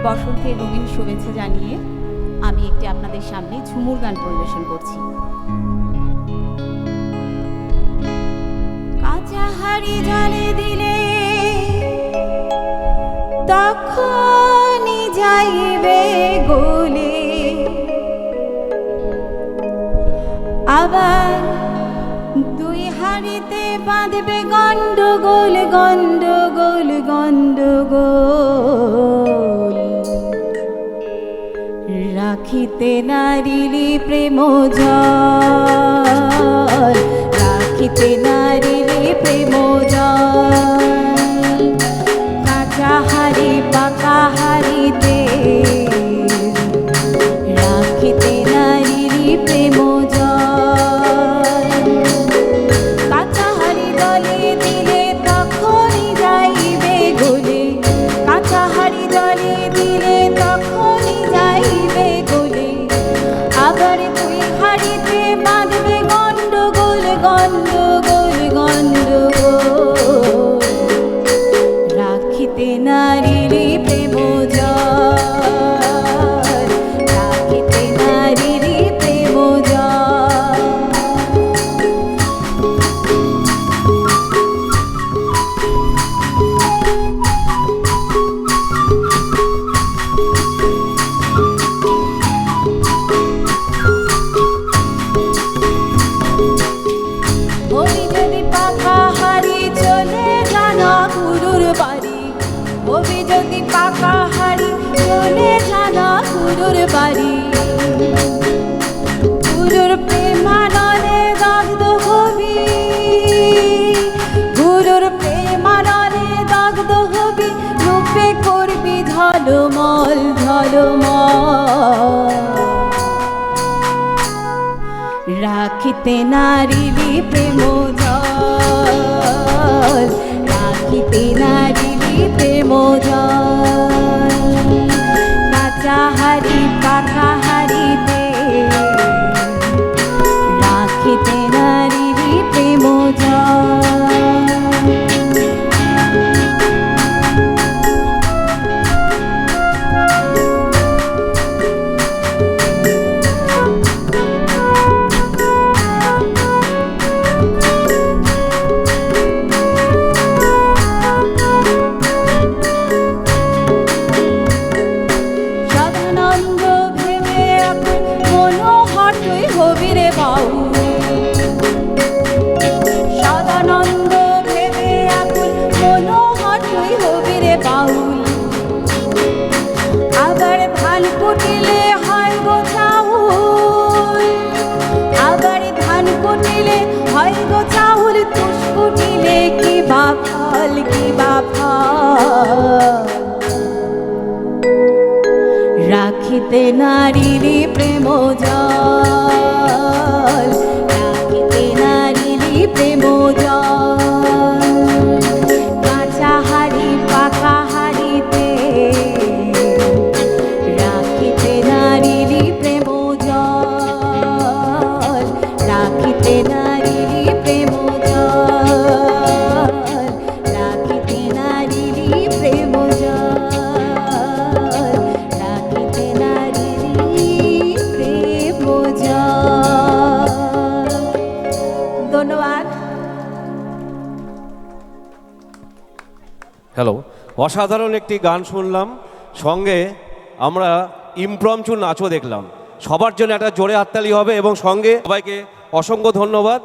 বসন্তের রঙিন শুভেচ্ছা জানিয়ে আমি একটি আপনাদের সামনে ঝুমুর গান পরিবেশন করছি। কাঁচা হাড়ি জলে দিলে তখনই যাইবে গলে, আবার দুই হাড়িতে বাঁধবে গন্ডগোল গন্ডগোল গন্ডগোল। রাখিতে নারিলি প্রেম জল, রাখিতে নারিলি প্রেম জল। কাঁচা হাড়ি পাকা হাড়িতে রাখিতে নারিলি প্রেম জল। কাঁচা হাড়ি জলে দিলে তখনই যাইবে গলে, কাঁচা হাড়ি জলে দিলে তখনই যাইবে গলে। আবার দুই হাড়িতে বাঁধবে গন্ডগোল গন্ডগোল গন্ডগোল। রাখিতে নারিলি প্রেম জল, রাখিতে নারিলি প্রেম জল। ওই যদি পাকা হাড়ি চলে জানা গুরুর বাড়ি, ওই যদি পাকা হাড়ি চলে জানা গুরুর বাড়ি। গুরুর প্রেমানলে দগ্ধ হবি, গুরুর প্রেমানলে দগ্ধ হবি। রূপে করবি ঝলমল ঝলমল। রাখিতে নারিলি প্রেম জল, রাখিতে নারিলি প্রেম জল। কাঁচা হাড়ি পাকা হাড়িতে রাখিতে নারিলি প্রেম জল। সদানন্দ ভেবে আকুল মনোহর তুই হবি রে বাউল। আবার ধান কুটিলে হয় গো চাউল, আবার ধান কুটিলে হয় গো চাউল। তুষ কুটিলে কি বা ফল কি বা ফল। রাখিতে নারিলি প্রেম জল, রাখিতে নারিলি প্রেম জল। কাঁচা হাড়ি পাকা হাড়িতে রাখিতে নারিলি প্রেম জল, রাখিতে নারিলি প্রেম জল, রাখিতে নারিলি প্রেম জল। ধন্যবাদ। হ্যালো, অসাধারণ একটি গান শুনলাম, সঙ্গে আমরা ইমপ্রম্পচু নাচও দেখলাম। সবার জন্য একটা জোরে হাততালি হবে এবং সঙ্গে সবাইকে অসংখ্য ধন্যবাদ।